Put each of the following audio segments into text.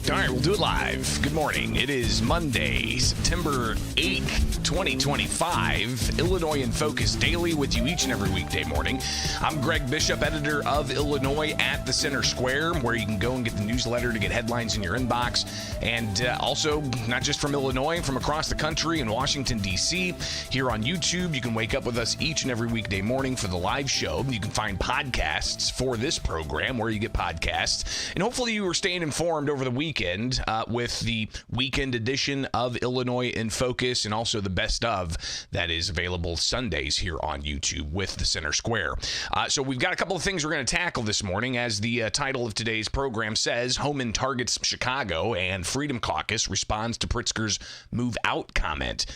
All right, we'll do it live. Good morning. It is Monday, September 8th, 2025. Illinois in Focus Daily with you each and every weekday morning. I'm Greg Bishop, editor of Illinois at the Center Square, where you can go and get the newsletter to get headlines in your inbox. And also, not just from Illinois, from across the country in Washington, D.C. Here on YouTube, you can wake up with us each and every weekday morning for the live show. You can find podcasts for this program where you get podcasts. And hopefully you were staying informed over the weekend with the weekend edition of Illinois in Focus and also the best of that is available Sundays here on YouTube with the Center Square. So we've got a couple of things we're going to tackle this morning. As the title of today's program says, Homan targets Chicago and Freedom Caucus responds to Pritzker's move out comment.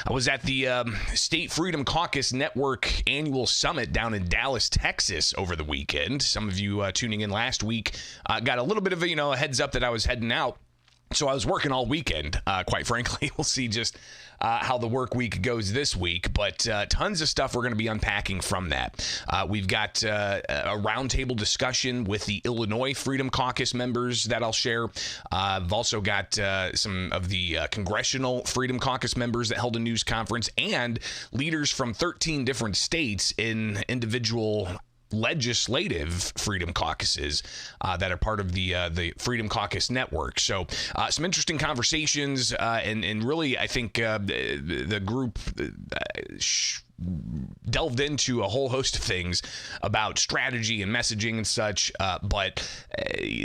I was at the State Freedom Caucus Network annual summit down in Dallas, Texas over the weekend. Some of you tuning in last week got a little bit of a heads up that I was heading out. So I was working all weekend, quite frankly. We'll see just how the work week goes this week, but tons of stuff we're going to be unpacking from that. We've got a roundtable discussion with the Illinois Freedom Caucus members that I'll share. I've also got some of the Congressional Freedom Caucus members that held a news conference and leaders from 13 different states in individual legislative freedom caucuses that are part of the Freedom Caucus Network. So some interesting conversations and really I think the group delved into a whole host of things about strategy and messaging and such, but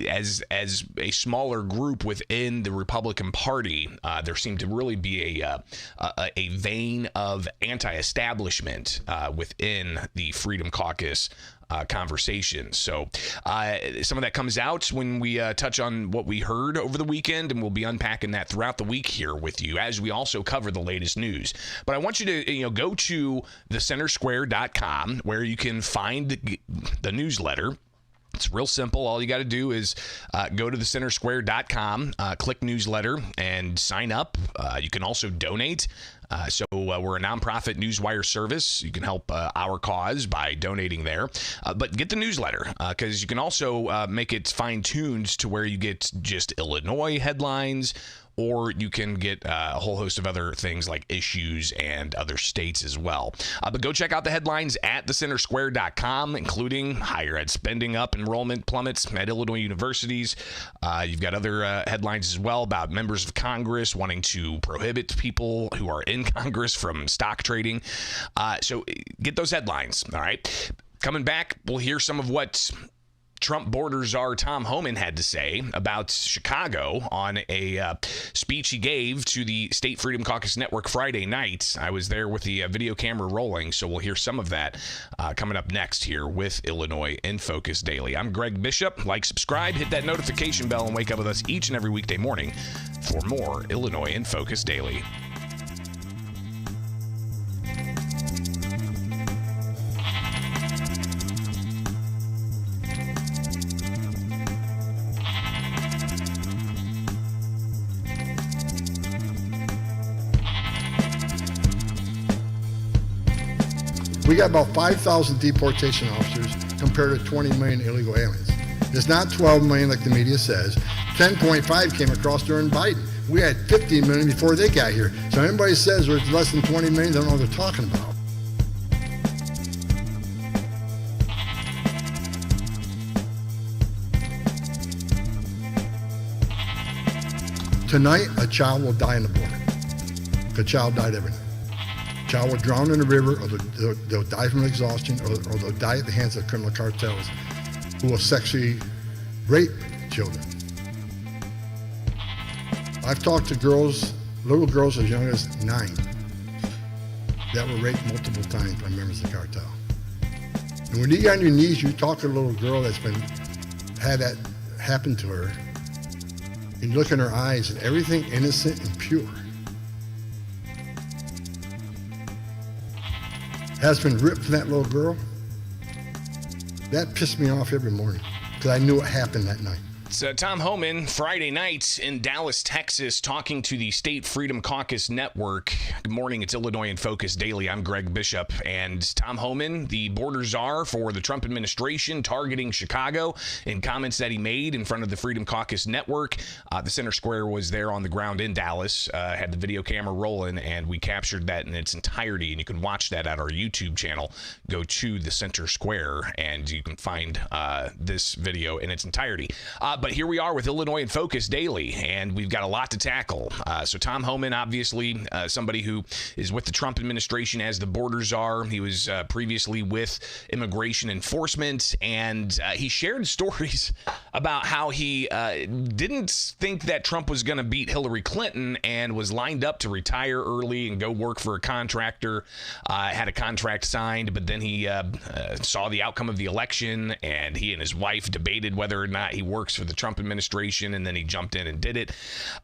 as a smaller group within the Republican Party, there seemed to really be a vein of anti-establishment within the Freedom Caucus conversation. So some of that comes out when we touch on what we heard over the weekend, and we'll be unpacking that throughout the week here with you as we also cover the latest news. But I want you to go to thecentersquare.com where you can find the newsletter. It's real simple. All you got to do is go to thecentersquare.com, click newsletter, and sign up. You can also donate. So we're a nonprofit newswire service. You can help our cause by donating there. But get the newsletter because you can also make it fine-tuned to where you get just Illinois headlines, or you can get a whole host of other things like issues and other states as well. But go check out the headlines at thecentersquare.com, including higher ed spending up, enrollment plummets at Illinois universities. You've got other headlines as well about members of Congress wanting to prohibit people who are in Congress from stock trading. So get those headlines, all right? Coming back, we'll hear some of what Trump border czar Tom Homan had to say about Chicago on a speech he gave to the State Freedom Caucus Network Friday night. I was there with the video camera rolling, so we'll hear some of that coming up next here with Illinois in Focus Daily. I'm Greg Bishop. Like, subscribe, hit that notification bell, and wake up with us each and every weekday morning for more Illinois in Focus Daily. We got about 5,000 deportation officers compared to 20 million illegal aliens. It's not 12 million like the media says. 10.5 came across during Biden. We had 15 million before they got here. So anybody says there's less than 20 million, they don't know what they're talking about. Tonight, a child will die on the border. A child died every night. A child will drown in the river, or they'll die from exhaustion, or they'll die at the hands of criminal cartels who will sexually rape children. I've talked to girls, little girls as young as 9, that were raped multiple times by members of the cartel. And when you get on your knees, you talk to a little girl that's had that happen to her, and you look in her eyes and everything innocent and pure has been ripped from that little girl. That pissed me off every morning because I knew what happened that night. It's Tom Homan, Friday night in Dallas, Texas, talking to the State Freedom Caucus Network. Good morning, it's Illinois in Focus Daily. I'm Greg Bishop, and Tom Homan, the border czar for the Trump administration, targeting Chicago in comments that he made in front of the Freedom Caucus Network. The center square was there on the ground in Dallas, had the video camera rolling, and we captured that in its entirety, and you can watch that at our YouTube channel. Go to the center square, and you can find this video in its entirety. But here we are with Illinois in Focus Daily, and we've got a lot to tackle. So Tom Homan, obviously somebody who is with the Trump administration as the border czar. He was previously with immigration enforcement, and he shared stories about how he didn't think that Trump was going to beat Hillary Clinton and was lined up to retire early and go work for a contractor, had a contract signed, but then he saw the outcome of the election, and he and his wife debated whether or not he works for the Trump administration, and then he jumped in and did it.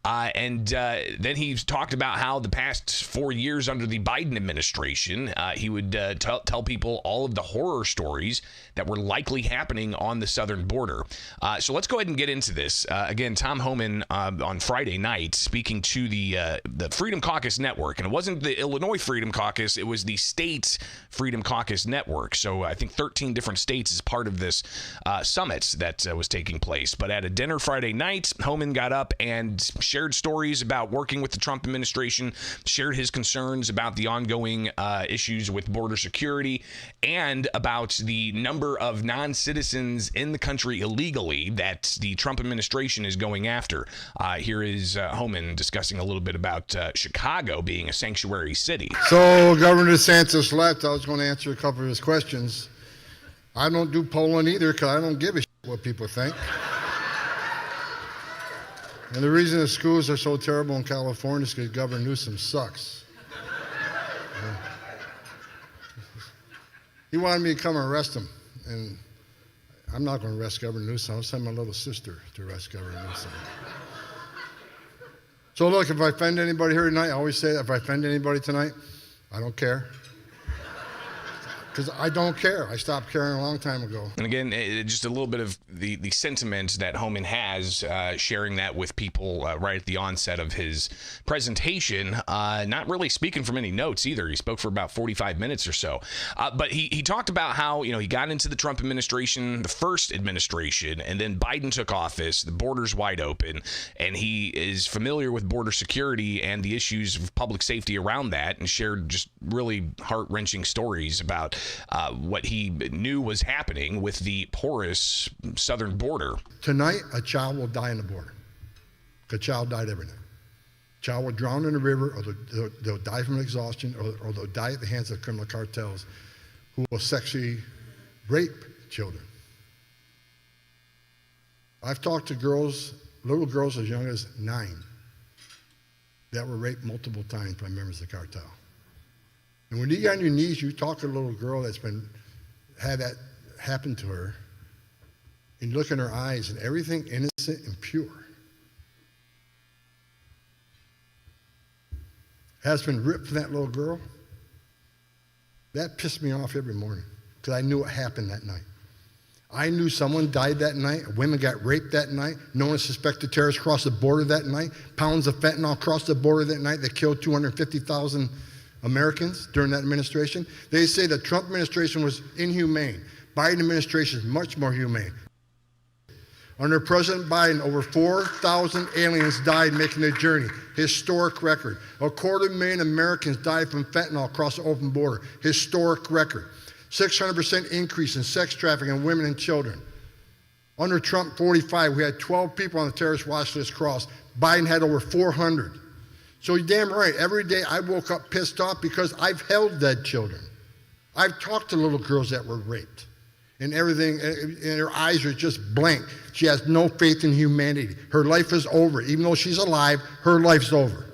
And then he's talked about how the past 4 years under the Biden administration, he would tell people all of the horror stories that were likely happening on the southern border. So let's go ahead and get into this. Again, Tom Homan on Friday night speaking to the Freedom Caucus Network, and it wasn't the Illinois Freedom Caucus, it was the state Freedom Caucus Network. So I think 13 different states is part of this summit that was taking place. But at a dinner Friday night, Homan got up and shared stories about working with the Trump administration, shared his concerns about the ongoing issues with border security, and about the number of non-citizens in the country illegally that the Trump administration is going after. Here is Homan discussing a little bit about Chicago being a sanctuary city. So Governor DeSantis left. I was going to answer a couple of his questions. I don't do polling either because I don't give a shit what people think. And the reason the schools are so terrible in California is because Governor Newsom sucks. He wanted me to come and arrest him, and I'm not going to arrest Governor Newsom. I'll send my little sister to arrest Governor Newsom. So look, if I offend anybody here tonight, I always say that if I offend anybody tonight, I don't care. Because I don't care. I stopped caring a long time ago. And again, just a little bit of the sentiment that Homan has, sharing that with people right at the onset of his presentation, not really speaking from any notes either. He spoke for about 45 minutes or so. But he talked about how, he got into the Trump administration, the first administration, and then Biden took office, the border's wide open, and he is familiar with border security and the issues of public safety around that, and shared just really heart-wrenching stories about what he knew was happening with the porous southern border. Tonight, a child will die on the border. A child died every night. A child will drown in the river, or they'll die from exhaustion, or they'll die at the hands of criminal cartels who will sexually rape children. I've talked to girls, little girls as young as 9, that were raped multiple times by members of the cartel. And when you get on your knees, you talk to a little girl that's had that happen to her, and you look in her eyes and everything innocent and pure has been ripped from that little girl. That pissed me off every morning because I knew what happened that night. I knew someone died that night. Women got raped that night. No one suspected terrorists crossed the border that night. Pounds of fentanyl crossed the border that night that killed 250,000 Americans during that administration. They say the Trump administration was inhumane. Biden administration is much more humane. Under President Biden, over 4,000 aliens died making the journey. Historic record. 250,000 Americans died from fentanyl across the open border. Historic record. 600% increase in sex trafficking in women and children. Under Trump 45, we had 12 people on the terrorist watch list cross. Biden had over 400. So you're damn right. Every day I woke up pissed off because I've held dead children. I've talked to little girls that were raped. And everything, and her eyes are just blank. She has no faith in humanity. Her life is over. Even though she's alive, her life's over.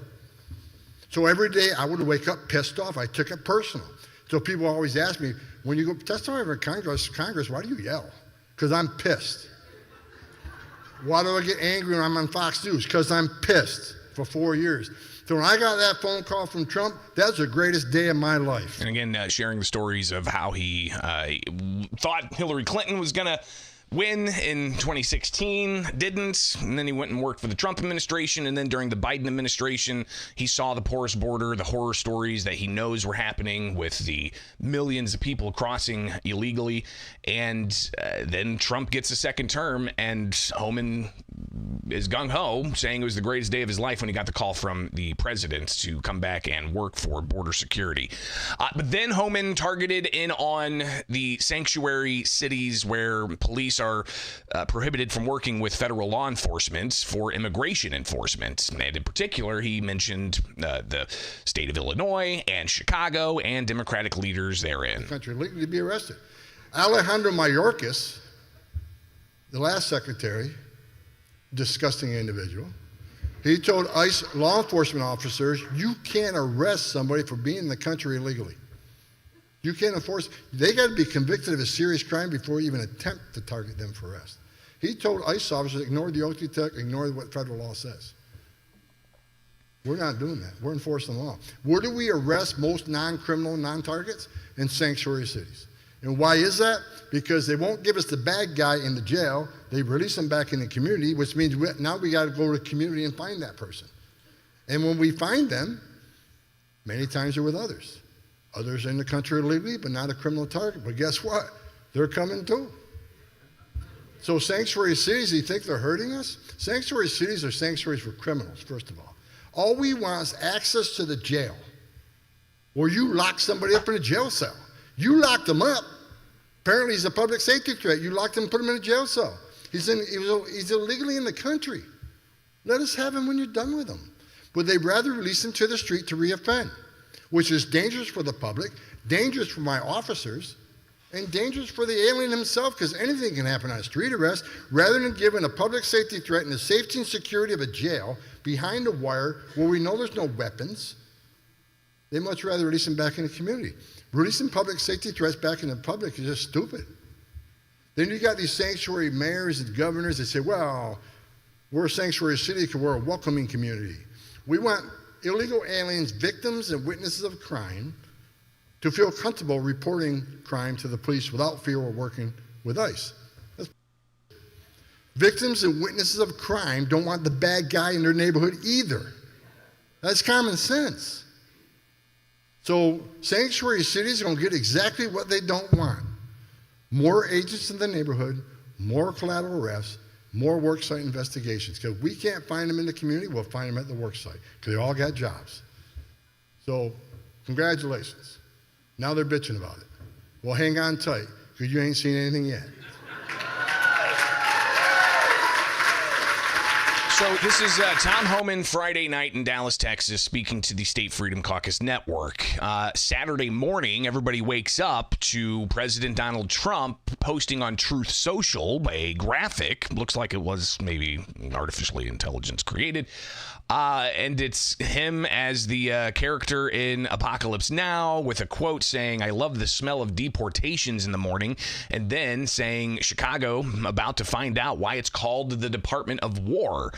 So every day I would wake up pissed off. I took it personal. So people always ask me, when you go testify for Congress, why do you yell? Because I'm pissed. Why do I get angry when I'm on Fox News? Because I'm pissed for 4 years. So when I got that phone call from Trump, that's the greatest day of my life. And again, sharing the stories of how he thought Hillary Clinton was going to win in 2016, didn't, and then he went and worked for the Trump administration, and then during the Biden administration, he saw the porous border, the horror stories that he knows were happening with the millions of people crossing illegally, and then Trump gets a second term, and Homan is gung-ho, saying it was the greatest day of his life when he got the call from the president to come back and work for border security. But then Homan targeted in on the sanctuary cities where police are prohibited from working with federal law enforcement for immigration enforcement. And in particular, he mentioned the state of Illinois and Chicago and Democratic leaders therein. Country legally to be arrested. Alejandro Mayorkas, the last secretary, disgusting individual, he told ICE law enforcement officers, you can't arrest somebody for being in the country illegally. You can't enforce. They got to be convicted of a serious crime before you even attempt to target them for arrest. He told ICE officers, ignore the oath you took, ignore what federal law says. We're not doing that. We're enforcing the law. Where do we arrest most non-criminal, non-targets? In sanctuary cities. And why is that? Because they won't give us the bad guy in the jail. They release them back in the community, which means now we got to go to the community and find that person. And when we find them, many times they're with others. Others in the country illegally, but not a criminal target. But guess what? They're coming too. So sanctuary cities, you think they're hurting us? Sanctuary cities are sanctuaries for criminals, first of all. All we want is access to the jail, where you lock somebody up in a jail cell. You locked him up. Apparently he's a public safety threat. You locked him and put him in a jail cell. He's illegally in the country. Let us have him when you're done with him. But they'd rather release him to the street to reoffend, which is dangerous for the public, dangerous for my officers, and dangerous for the alien himself, because anything can happen on a street arrest. Rather than giving a public safety threat and the safety and security of a jail behind a wire where we know there's no weapons, they much rather release him back in the community. Releasing public safety threats back in the public is just stupid. Then you got these sanctuary mayors and governors that say, well, we're a sanctuary city because we're a welcoming community. We want illegal aliens, victims and witnesses of crime, to feel comfortable reporting crime to the police without fear or working with ICE. Victims and witnesses of crime don't want the bad guy in their neighborhood either. That's common sense. So sanctuary cities are going to get exactly what they don't want. More agents in the neighborhood, more collateral arrests, more worksite investigations. Because we can't find them in the community, we'll find them at the worksite. Because they all got jobs. So congratulations. Now they're bitching about it. Well, hang on tight, because you ain't seen anything yet. So this is Tom Homan Friday night in Dallas, Texas, speaking to the State Freedom Caucus Network. Saturday morning, everybody wakes up to President Donald Trump posting on Truth Social a graphic. Looks like it was maybe artificially intelligence created. And it's him as the character in Apocalypse Now with a quote saying, I love the smell of deportations in the morning. And then saying, Chicago, about to find out why it's called the Department of War.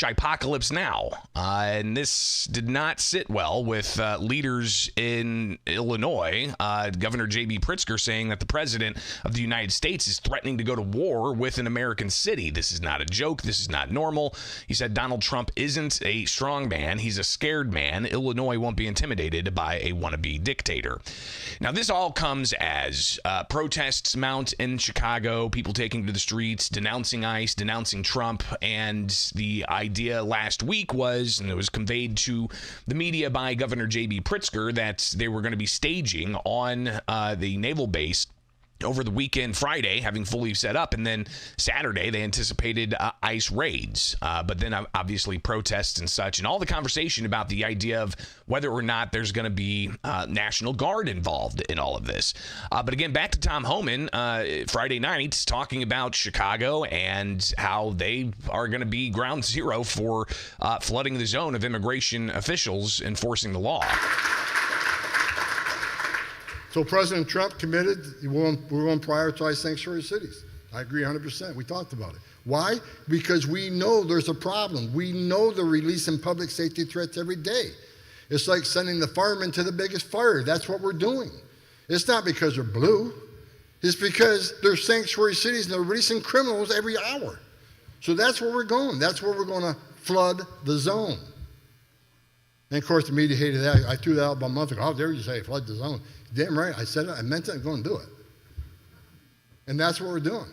Apocalypse Now. And this did not sit well with leaders in Illinois. Governor J.B. Pritzker saying that the president of the United States is threatening to go to war with an American city. This is not a joke. This is not normal. He said Donald Trump isn't a strong man. He's a scared man. Illinois won't be intimidated by a wannabe dictator. Now, this all comes as protests mount in Chicago, people taking to the streets, denouncing ICE, denouncing Trump, and the idea last week was, and it was conveyed to the media by Governor J.B. Pritzker, that they were going to be staging on the naval base over the weekend, Friday, having fully set up, and then Saturday they anticipated ICE raids, but then obviously protests and such, and all the conversation about the idea of whether or not there's going to be National Guard involved in all of this. But again, back to Tom Homan, Friday night, talking about Chicago and how they are going to be ground zero for flooding the zone of immigration officials enforcing the law. So President Trump committed, we're going to prioritize sanctuary cities. I agree 100%. We talked about it. Why? Because we know there's a problem. We know they're releasing public safety threats every day. It's like sending the firemen to the biggest fire. That's what we're doing. It's not because they're blue. It's because they're sanctuary cities and they're releasing criminals every hour. So that's where we're going. That's where we're going to flood the zone. And of course, the media hated that. I threw that out about a month ago. How dare you say flood the zone? Damn right. I said it. I meant it. I'm going to do it. And that's what we're doing.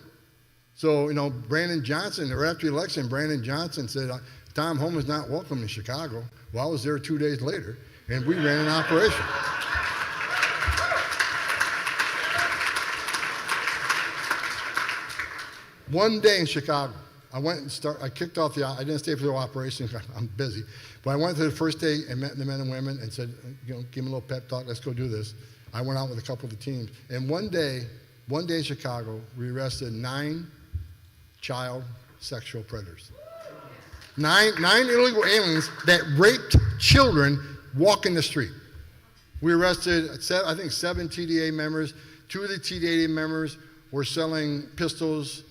So, Brandon Johnson, or after the election, Brandon Johnson said, Tom Homan's not welcome in Chicago. Well, I was there 2 days later, and we ran an operation. One day in Chicago, I went and I kicked off I didn't stay for the operation, I'm busy. But I went to the first day and met the men and women and said, give me a little pep talk, let's go do this. I went out with a couple of the teams. And one day in Chicago, we arrested 9 child sexual predators. Nine illegal aliens that raped children walking the street. We arrested, I think, 7 TDA members. 2 of the TDA members were selling pistols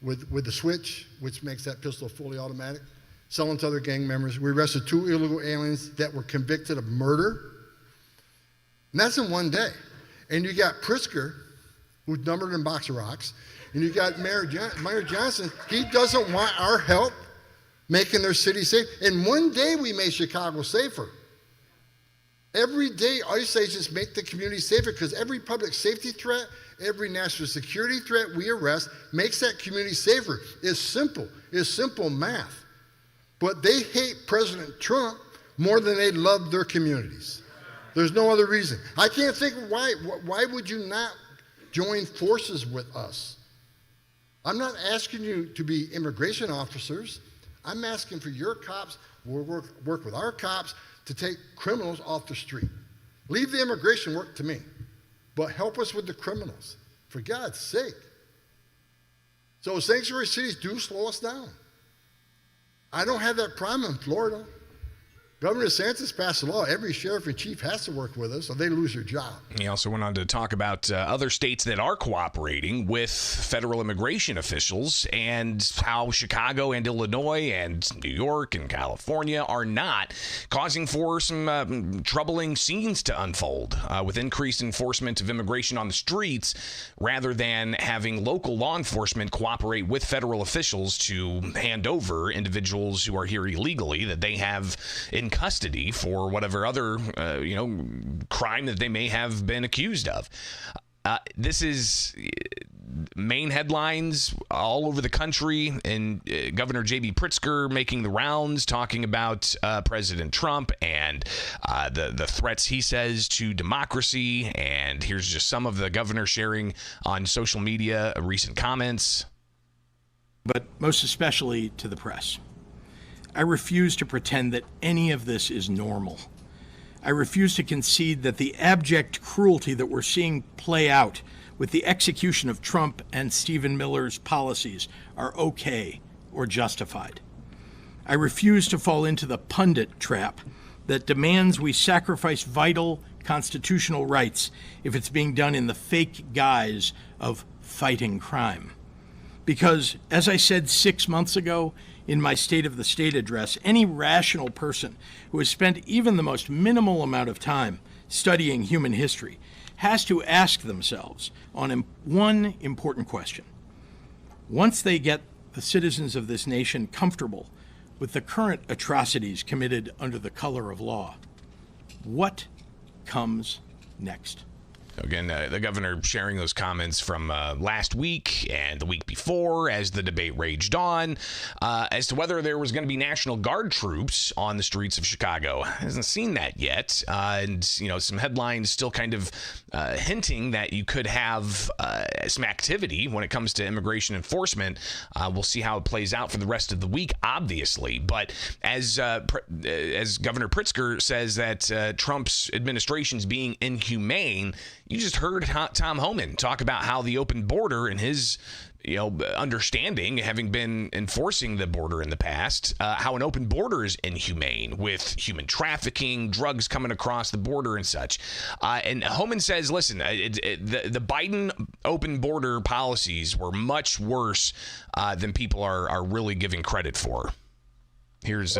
with the switch, which makes that pistol fully automatic, selling to other gang members. We arrested 2 illegal aliens that were convicted of murder. And that's in one day. And you got Pritzker, who's numbered in box of rocks, and you got Mayor Johnson. He doesn't want our help making their city safe. And one day we made Chicago safer. Every day ICE agents make the community safer because every public safety threat, every national security threat we arrest makes that community safer. It's simple. It's simple math. But they hate President Trump more than they love their communities. There's no other reason. I can't think why would you not join forces with us? I'm not asking you to be immigration officers. I'm asking for your cops, we'll work with our cops to take criminals off the street. Leave the immigration work to me, but help us with the criminals, for God's sake. So sanctuary cities do slow us down. I don't have that problem in Florida. Governor DeSantis passed a law. Every sheriff and chief has to work with us, or they lose their job. He also went on to talk about other states that are cooperating with federal immigration officials and how Chicago and Illinois and New York and California are not, causing for some troubling scenes to unfold with increased enforcement of immigration on the streets rather than having local law enforcement cooperate with federal officials to hand over individuals who are here illegally that they have in custody for whatever other crime that they may have been accused of. This is main headlines all over the country, and Governor J.B. Pritzker making the rounds, talking about President Trump and the threats he says to democracy. And here's just some of the governor sharing on social media recent comments. But most especially to the press. I refuse to pretend that any of this is normal. I refuse to concede that the abject cruelty that we're seeing play out with the execution of Trump and Stephen Miller's policies are okay or justified. I refuse to fall into the pundit trap that demands we sacrifice vital constitutional rights if it's being done in the fake guise of fighting crime. Because, as I said 6 months ago in my State of the State address, any rational person who has spent even the most minimal amount of time studying human history has to ask themselves on one important question. Once they get the citizens of this nation comfortable with the current atrocities committed under the color of law, what comes next? Again, the governor sharing those comments from last week and the week before as the debate raged on as to whether there was going to be National Guard troops on the streets of Chicago. Hasn't seen that yet. And, some headlines still kind of hinting that you could have some activity when it comes to immigration enforcement. We'll see how it plays out for the rest of the week, obviously. But as Governor Pritzker says that Trump's administration's being inhumane, you just heard Tom Homan talk about how the open border and his understanding, having been enforcing the border in the past, how an open border is inhumane with human trafficking, drugs coming across the border and such. And Homan says, listen, the Biden open border policies were much worse than people are really giving credit for. Here's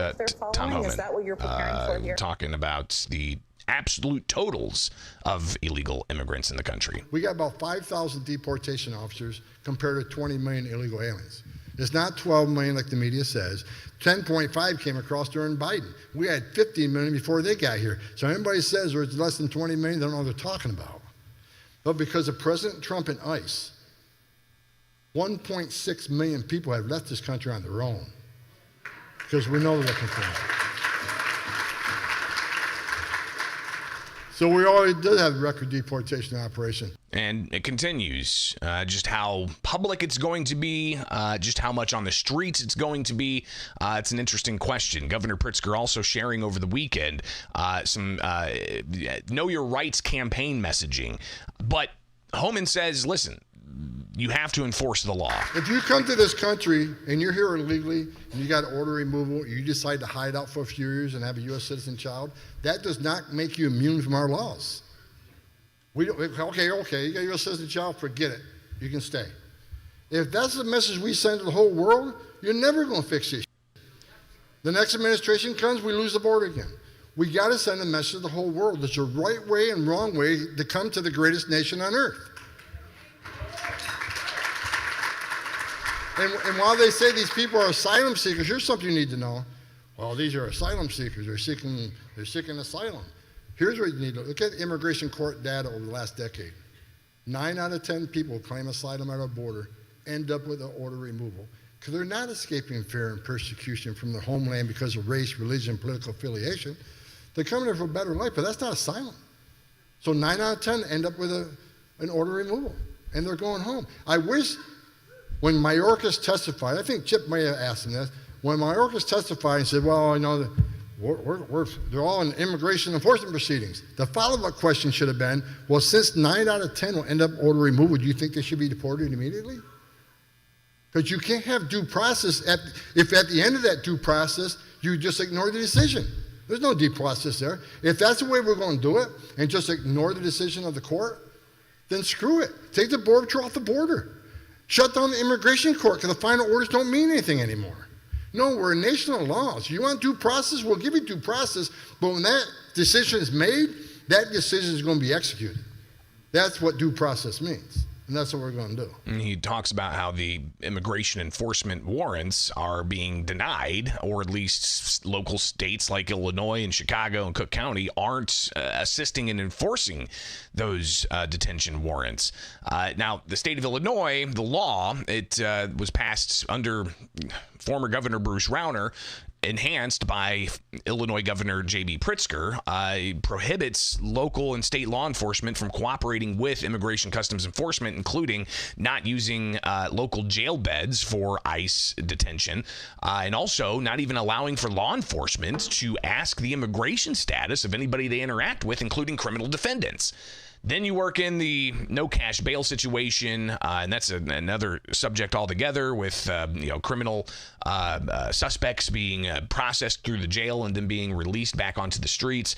Tom Homan. Is that what you're preparing for here? Talking about the absolute totals of illegal immigrants in the country. We got about 5,000 deportation officers compared to 20 million illegal aliens. It's not 12 million like the media says. 10.5 came across during Biden. We had 15 million before they got here. So anybody says there's less than 20 million, they don't know what they're talking about. But because of President Trump and ICE, 1.6 million people have left this country on their own because we know they're looking for them. So we already did have a record deportation operation. And it continues, just how public it's going to be, just how much on the streets it's going to be. It's an interesting question. Governor Pritzker also sharing over the weekend some Know Your Rights campaign messaging. But Homan says, listen, you have to enforce the law. If you come to this country and you're here illegally and you got order removal, you decide to hide out for a few years and have a U.S. citizen child, that does not make you immune from our laws. We don't, okay, you got a U.S. citizen child, forget it. You can stay. If that's the message we send to the whole world, you're never going to fix this. The next administration comes, we lose the border again. We got to send a message to the whole world. There's a right way and wrong way to come to the greatest nation on earth. And while they say these people are asylum seekers, here's something you need to know. Well, these are asylum seekers. They're seeking asylum. Here's what you need to look at: immigration court data over the last decade. 9 out of 10 people who claim asylum at our border end up with an order removal because they're not escaping fear and persecution from their homeland because of race, religion, political affiliation. They're coming here for a better life, but that's not asylum. So 9 out of 10 end up with an order removal, and they're going home. I wish when Mayorkas testified, I think Chip may have asked him this, when Mayorkas testified and said, well, they're all in immigration enforcement proceedings. The follow-up question should have been, well, since 9 out of 10 will end up order removal, do you think they should be deported immediately? Because you can't have due process if at the end of that due process, you just ignore the decision. There's no due process there. If that's the way we're going to do it and just ignore the decision of the court, then screw it. Take the border patrol off the border. Shut down the immigration court because the final orders don't mean anything anymore. No, we're a nation of laws. You want due process? We'll give you due process. But when that decision is made, that decision is going to be executed. That's what due process means. And that's what we're going to do. And he talks about how the immigration enforcement warrants are being denied, or at least local states like Illinois and Chicago and Cook County aren't assisting in enforcing those detention warrants. Now, the state of Illinois, the law, it was passed under former Governor Bruce Rauner, enhanced by Illinois Governor J.B. Pritzker, prohibits local and state law enforcement from cooperating with Immigration Customs Enforcement, including not using local jail beds for ICE detention, and also not even allowing for law enforcement to ask the immigration status of anybody they interact with, including criminal defendants. Then you work in the no cash bail situation, and that's another subject altogether with criminal suspects being processed through the jail and then being released back onto the streets.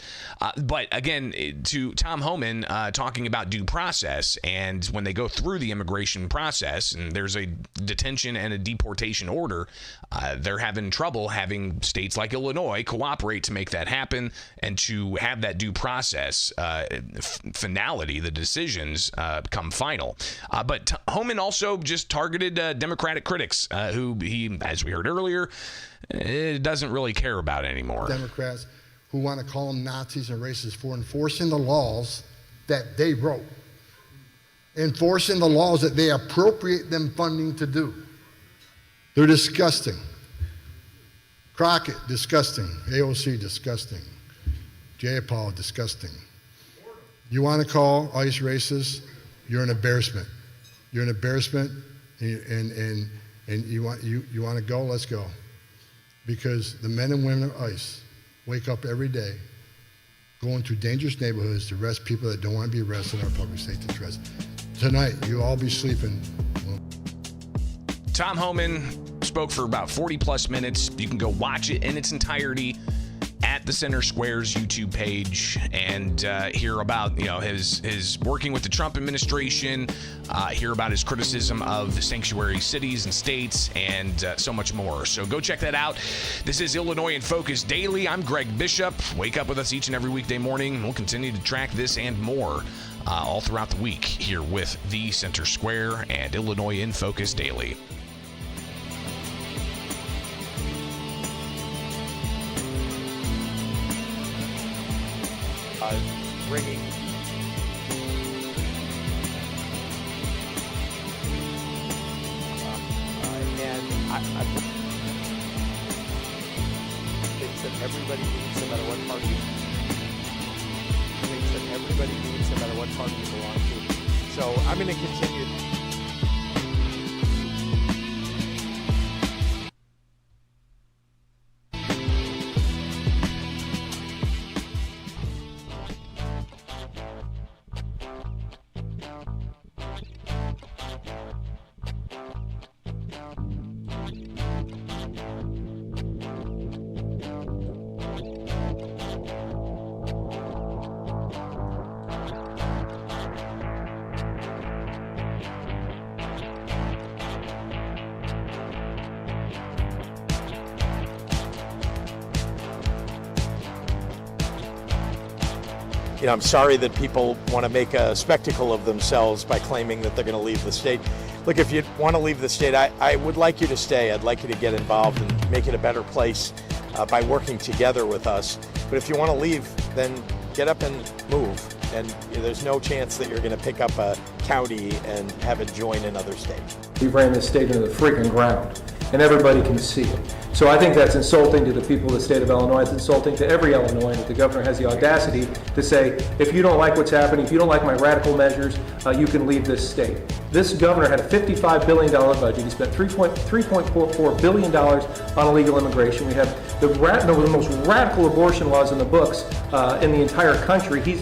But again, to Tom Homan talking about due process, and when they go through the immigration process and there's a detention and a deportation order, they're having trouble having states like Illinois cooperate to make that happen and to have that due process finality, the decisions come final. But Homan also just targeted Democratic critics who he, as we heard earlier, doesn't really care about anymore. Democrats who want to call them Nazis and racists for enforcing the laws that they wrote. enforcing the laws that they appropriate them funding to do. They're disgusting. Crockett, disgusting. AOC, disgusting. Jayapal, disgusting. You want to call ICE racist? You're an embarrassment. You're an embarrassment, and you want to go? Let's go. Because the men and women of ICE wake up every day, go into dangerous neighborhoods to arrest people that don't want to be arrested in our public safety interest. Tonight, you'll all be sleeping. Tom Homan spoke for about 40 plus minutes. You can go watch it in its entirety at the Center Square's YouTube page and hear about his working with the Trump administration, hear about his criticism of sanctuary cities and states, and so much more. So go check that out. This is Illinois in Focus Daily. I'm Greg Bishop. Wake up with us each and every weekday morning. We'll continue to track this and more all throughout the week here with the Center Square and Illinois in Focus Daily. Bringing and I things that everybody needs, no matter what party. Things that everybody needs, no matter what party you belong to. So I'm going to continue. I'm sorry that people want to make a spectacle of themselves by claiming that they're going to leave the state. Look, if you want to leave the state, I would like you to stay. I'd like you to get involved and make it a better place by working together with us. But if you want to leave, then get up and move. And there's no chance that you're going to pick up a county and have it join another state. We ran this state into the freaking ground, and everybody can see it. So I think that's insulting to the people of the state of Illinois. It's insulting to every Illinoisan that the governor has the audacity to say, if you don't like what's happening, if you don't like my radical measures, you can leave this state. This governor had a $55 billion budget. He spent $3.44 billion on illegal immigration. We have the most radical abortion laws in the books in the entire country. He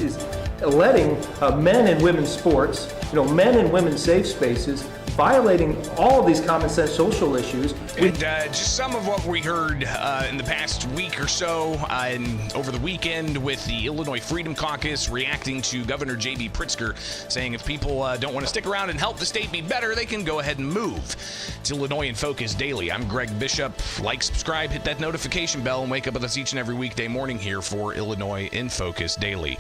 is letting men and women's sports, men and women's safe spaces, violating all of these common sense social issues. And just some of what we heard in the past week or so and over the weekend with the Illinois Freedom Caucus reacting to Governor J.B. Pritzker saying if people don't want to stick around and help the state be better, they can go ahead and move. It's Illinois in Focus Daily. I'm Greg Bishop. Like, subscribe, hit that notification bell, and wake up with us each and every weekday morning here for Illinois in Focus Daily.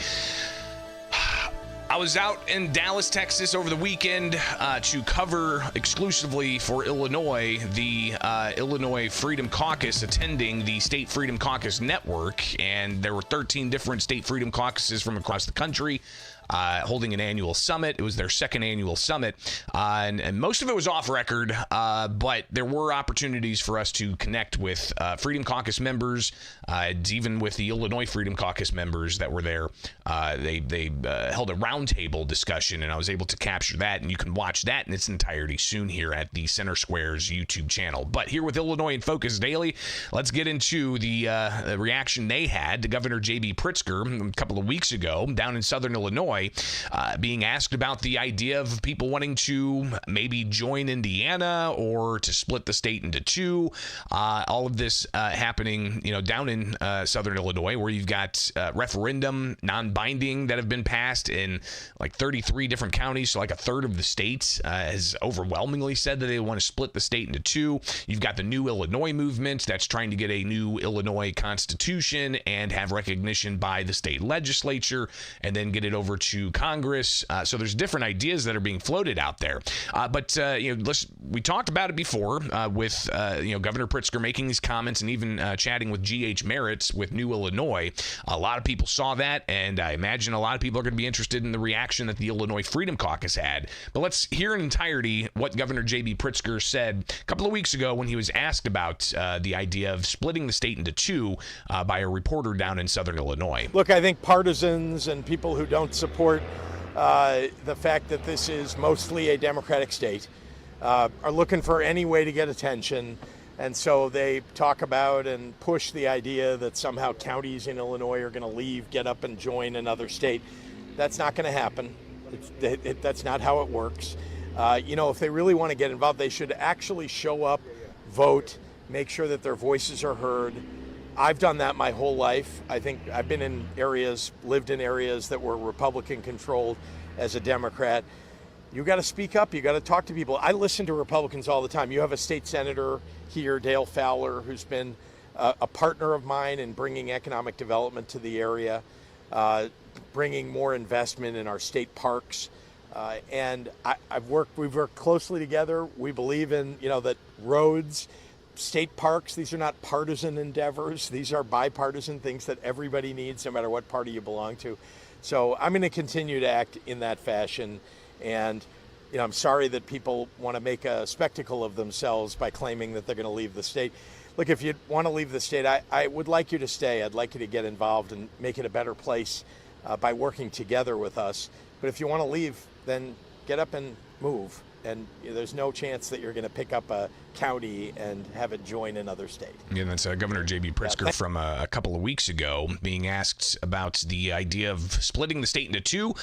I was out in Dallas, Texas over the weekend to cover exclusively for Illinois the Illinois Freedom Caucus attending the State Freedom Caucus Network, and there were 13 different State Freedom Caucuses from across the country holding an annual summit. It was their second annual summit, and most of it was off record, but there were opportunities for us to connect with Freedom Caucus members, even with the Illinois Freedom Caucus members that were there. They held a roundtable discussion, and I was able to capture that, and you can watch that in its entirety soon here at the Center Square's YouTube channel. But here with Illinois in Focus Daily, let's get into the reaction they had to Governor J.B. Pritzker a couple of weeks ago down in Southern Illinois, being asked about the idea of people wanting to maybe join Indiana or to split the state into two. All of this happening, down in Southern Illinois, where you've got referendum non-binding that have been passed in like 33 different counties. So like a third of the states has overwhelmingly said that they want to split the state into two. You've got the New Illinois movement that's trying to get a new Illinois constitution and have recognition by the state legislature, and then get it over to to Congress. So there's different ideas that are being floated out there. But we talked about it before with Governor Pritzker making these comments and even chatting with G.H. Merritt with New Illinois. A lot of people saw that, and I imagine a lot of people are going to be interested in the reaction that the Illinois Freedom Caucus had. But let's hear in entirety what Governor J.B. Pritzker said a couple of weeks ago when he was asked about the idea of splitting the state into two by a reporter down in southern Illinois. Look, I think partisans and people who don't support the fact that this is mostly a Democratic state are looking for any way to get attention. And so they talk about and push the idea that somehow counties in Illinois are going to leave, get up and join another state. That's not going to happen. That's not how it works. If they really want to get involved, they should actually show up, vote, make sure that their voices are heard. I've done that my whole life. I think I've been in areas, lived in areas that were Republican controlled as a Democrat. You got to speak up. You got to talk to people. I listen to Republicans all the time. You have a state senator here, Dale Fowler, who's been a partner of mine in bringing economic development to the area, bringing more investment in our state parks. We've worked closely together. We believe in, that roads, state parks, these are not partisan endeavors. These are bipartisan things that everybody needs, no matter what party you belong to. So I'm going to continue to act in that fashion. And, I'm sorry that people want to make a spectacle of themselves by claiming that they're going to leave the state. Look, if you want to leave the state, I would like you to stay. I'd like you to get involved and make it a better place by working together with us. But if you want to leave, then get up and move. And there's no chance that you're going to pick up a county and have it join another state. Yeah, that's Governor J.B. Pritzker from a couple of weeks ago being asked about the idea of splitting the state into two,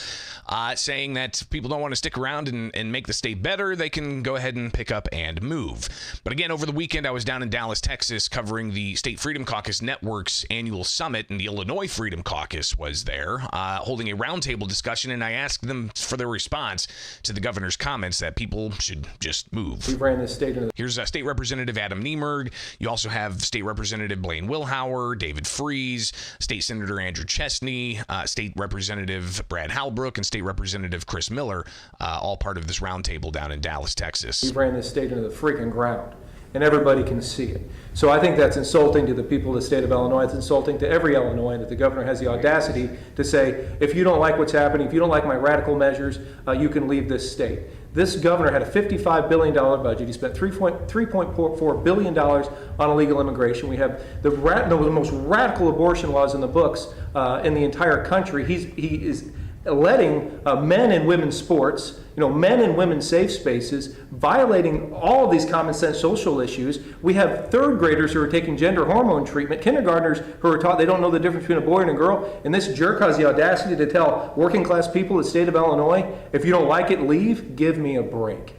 saying that if people don't want to stick around and make the state better, they can go ahead and pick up and move. But again, over the weekend, I was down in Dallas, Texas, covering the State Freedom Caucus Network's annual summit, and the Illinois Freedom Caucus was there, holding a roundtable discussion, and I asked them for their response to the governor's comments that people should just move. We ran this state into Here's State Representative Adam Niemerg. You also have State Representative Blaine Wilhauer, David Freese, State Senator Andrew Chesney, State Representative Brad Halbrook, and State Representative Chris Miller, all part of this roundtable down in Dallas, Texas. We ran this state into the freaking ground, and everybody can see it. So I think that's insulting to the people of the state of Illinois. It's insulting to every Illinoisan that the governor has the audacity to say, if you don't like what's happening, if you don't like my radical measures, you can leave this state. This governor had a $55 billion budget. He spent $3.4 billion on illegal immigration. We have the most radical abortion laws in the books in the entire country. He is letting men in women's sports, men in women's safe spaces, violating all of these common sense social issues. We have third graders who are taking gender hormone treatment, kindergartners who are taught they don't know the difference between a boy and a girl, and this jerk has the audacity to tell working class people in the state of Illinois, if you don't like it, leave, give me a break.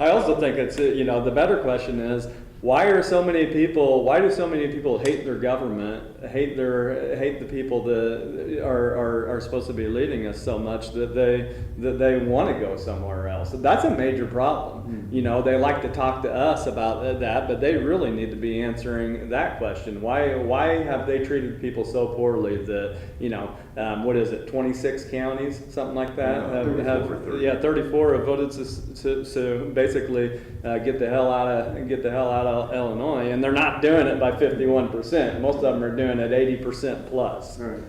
I also think it's, the better question is, why do so many people hate their government, hate the people that are supposed to be leading us so much that they want to go somewhere else? That's a major problem. They like to talk to us about that, but they really need to be answering that question. Why have they treated people so poorly that, what is it, 26 counties, something like that? 34 have voted to basically get the hell out of Illinois, and they're not doing it by 51%. Most of them are doing it 80% plus. Right.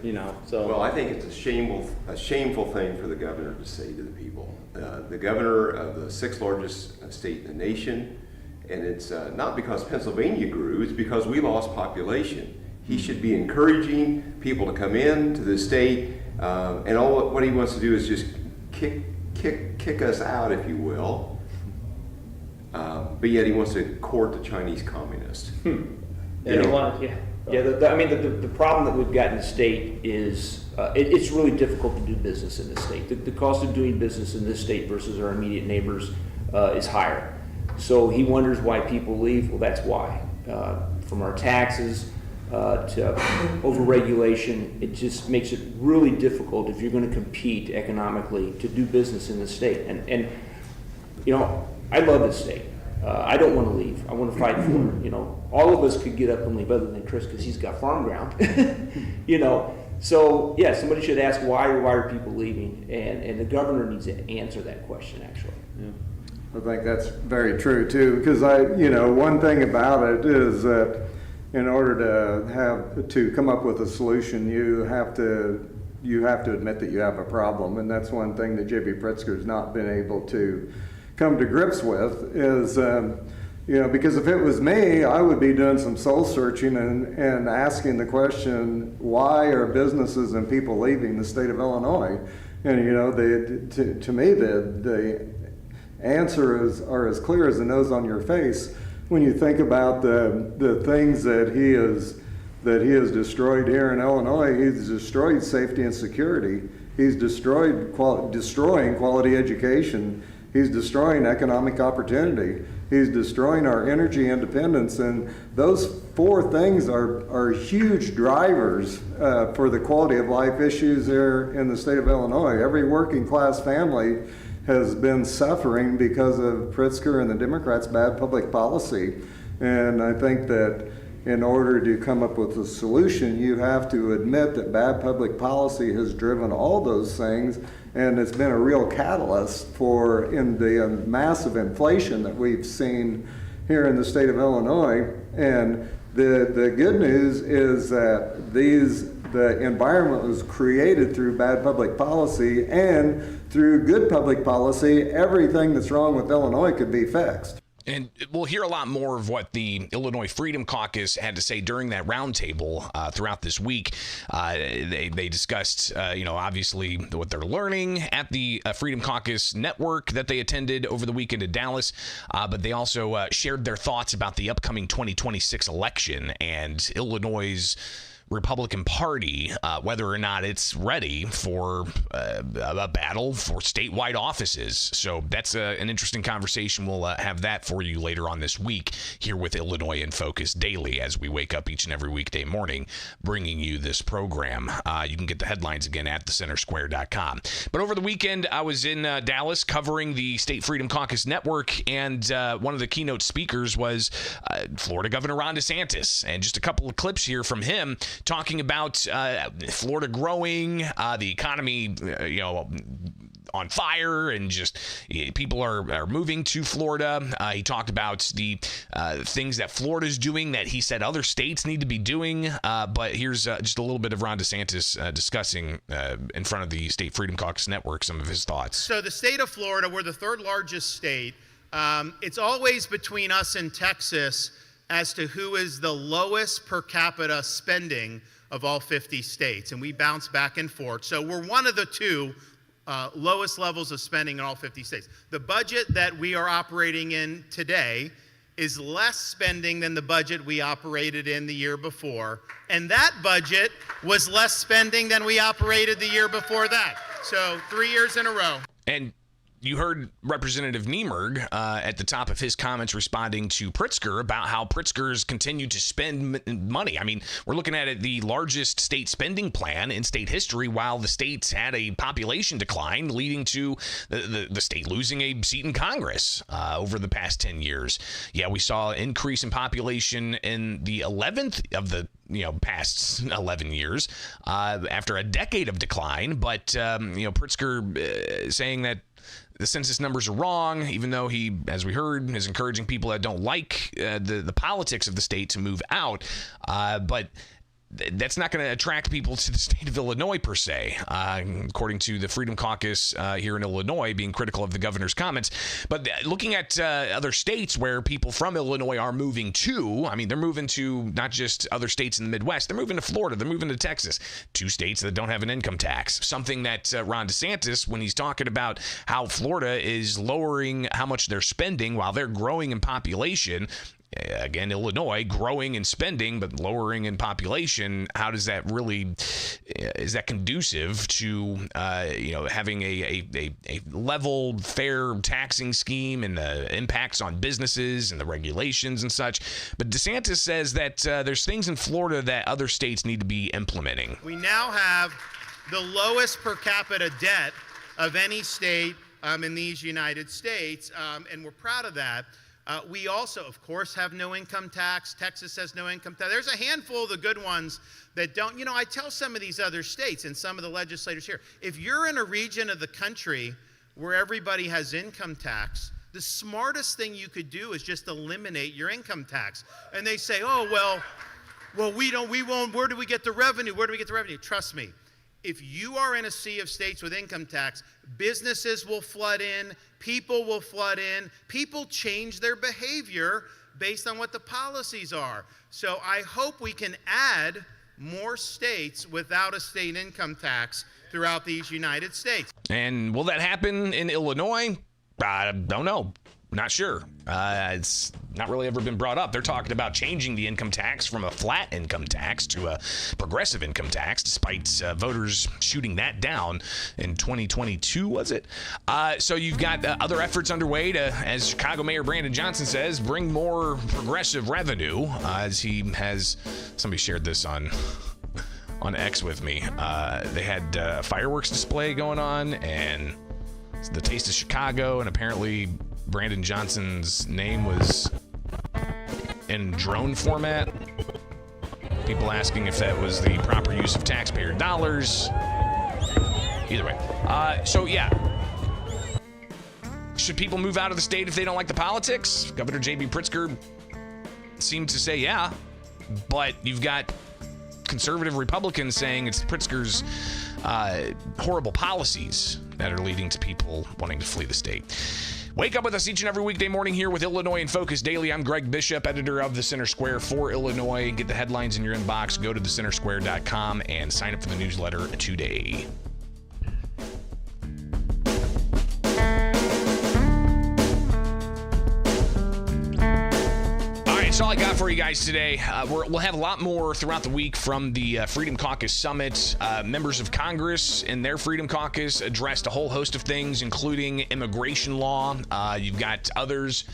So. Well, I think it's a shameful thing for the governor to say to the people. The governor of the sixth largest state in the nation, and it's not because Pennsylvania grew, it's because we lost population. He should be encouraging people to come in to the state, and what he wants to do is just kick us out, if you will. But yet he wants to court the Chinese communists. The problem that we've got in the state is it's really difficult to do business in this state. The cost of doing business in this state versus our immediate neighbors is higher. So he wonders why people leave. Well, that's why. From our taxes to overregulation, it just makes it really difficult if you're going to compete economically to do business in this state. And I love this state. I don't want to leave. I want to fight for it. All of us could get up and leave, other than Chris, because he's got farm ground. So, yeah, somebody should ask why are people leaving, and the governor needs to answer that question, actually. I think that's very true too, because one thing about it is that in order to come up with a solution, you have to admit that you have a problem, and that's one thing that J.B. Pritzker has not been able to come to grips with. Is because if it was me, I would be doing some soul searching and asking the question, why are businesses and people leaving the state of Illinois? And to me the answer are as clear as the nose on your face when you think about the things that he has destroyed here in Illinois. He's destroyed safety and security. He's destroying quality education. He's destroying economic opportunity. He's destroying our energy independence. And those four things are huge drivers for the quality of life issues there in the state of Illinois. Every working class family has been suffering because of Pritzker and the Democrats' bad public policy. And I think that in order to come up with a solution, you have to admit that bad public policy has driven all those things, and it's been a real catalyst in the massive inflation that we've seen here in the state of Illinois. And the good news is that the environment was created through bad public policy, and through good public policy, everything that's wrong with Illinois could be fixed. And we'll hear a lot more of what the Illinois Freedom Caucus had to say during that roundtable throughout this week. They discussed, obviously what they're learning at the Freedom Caucus network that they attended over the weekend in Dallas. But they also shared their thoughts about the upcoming 2026 election and Illinois' Republican Party, whether or not it's ready for a battle for statewide offices. So that's an interesting conversation. We'll have that for you later on this week here with Illinois in Focus daily as we wake up each and every weekday morning bringing you this program. You can get the headlines again at thecentersquare.com. But over the weekend, I was in Dallas covering the State Freedom Caucus Network, and one of the keynote speakers was Florida Governor Ron DeSantis. And just a couple of clips here from him talking about Florida growing, the economy, on fire, and just people are moving to Florida. He talked about the things that Florida's doing that he said other states need to be doing. But here's just a little bit of Ron DeSantis discussing in front of the State Freedom Caucus Network some of his thoughts. So the state of Florida, we're the third largest state. It's always between us and Texas as to who is the lowest per capita spending of all 50 states, and we bounce back and forth. So we're one of the two lowest levels of spending in all 50 states. The budget that we are operating in today is less spending than the budget we operated in the year before, and that budget was less spending than we operated the year before that. So 3 years in a row. And you heard Representative Niemerg at the top of his comments responding to Pritzker about how Pritzker's continued to spend money. I mean, we're looking at it, the largest state spending plan in state history, while the states had a population decline, leading to the state losing a seat in Congress over the past 10 years. Yeah, we saw an increase in population in the 11th of the past 11 years after a decade of decline. But, Pritzker saying that the census numbers are wrong, even though he, as we heard, is encouraging people that don't like the politics of the state to move out. But that's not going to attract people to the state of Illinois per se, according to the Freedom Caucus here in Illinois being critical of the governor's comments. But looking at other states where people from Illinois are moving to, I mean, they're moving to not just other states in the Midwest, they're moving to Florida, they're moving to Texas, two states that don't have an income tax. Something that Ron DeSantis, when he's talking about how Florida is lowering how much they're spending while they're growing in population, again, Illinois growing in spending but lowering in population, how does that really, is that conducive to having a level, fair taxing scheme and the impacts on businesses and the regulations and such? But DeSantis says that there's things in Florida that other states need to be implementing. We now have the lowest per capita debt of any state in these United States, and we're proud of that. We also, of course, have no income tax. Texas has no income tax. There's a handful of the good ones that don't. You know, I tell some of these other states and some of the legislators here, if you're in a region of the country where everybody has income tax, the smartest thing you could do is just eliminate your income tax. And they say, oh, well, we won't, where do we get the revenue? Where do we get the revenue? Trust me, if you are in a sea of states with income tax, businesses will flood in, people will flood in, people change their behavior based on what the policies are. So I hope we can add more states without a state income tax throughout these United States. And will that happen in Illinois? I don't know. Not sure. It's not really ever been brought up. They're talking about changing the income tax from a flat income tax to a progressive income tax, despite voters shooting that down in 2022, was it? So you've got other efforts underway to, as Chicago Mayor Brandon Johnson says, bring more progressive revenue, as he has, somebody shared this on X with me. They had a fireworks display going on, and it's the Taste of Chicago, and apparently Brandon Johnson's name was in drone format. People asking if that was the proper use of taxpayer dollars. Either way. So, yeah. Should people move out of the state if they don't like the politics? Governor J.B. Pritzker seemed to say yeah. But you've got conservative Republicans saying it's Pritzker's horrible policies that are leading to people wanting to flee the state. Wake up with us each and every weekday morning here with Illinois in Focus Daily. I'm Greg Bishop, editor of The Center Square for Illinois. Get the headlines in your inbox. Go to thecentersquare.com and sign up for the newsletter today. That's all I got for you guys today. We'll have a lot more throughout the week from the Freedom Caucus Summit. Members of Congress in their Freedom Caucus addressed a whole host of things, including immigration law. You've got others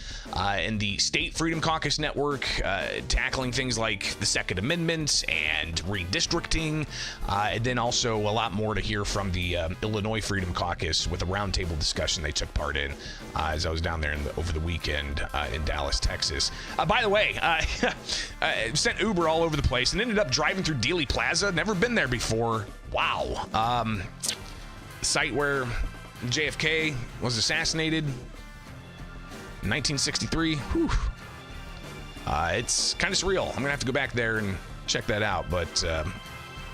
in the State Freedom Caucus Network tackling things like the Second Amendment and redistricting. And then also a lot more to hear from the Illinois Freedom Caucus with a roundtable discussion they took part in as I was down there over the weekend in Dallas, Texas. By the way, sent Uber all over the place and ended up driving through Dealey Plaza. Never been there before. Wow. Site where JFK was assassinated in 1963. Whew. It's kind of surreal. I'm going to have to go back there and check that out. But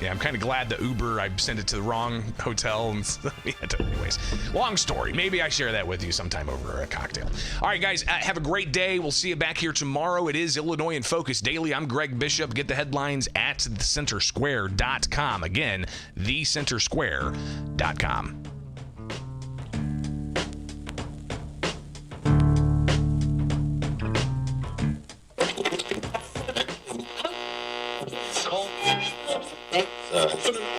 yeah, I'm kind of glad the Uber, I sent it to the wrong hotel. And yeah, anyways, long story. Maybe I share that with you sometime over a cocktail. All right, guys, have a great day. We'll see you back here tomorrow. It is Illinois in Focus Daily. I'm Greg Bishop. Get the headlines at thecentersquare.com. Again, thecentersquare.com.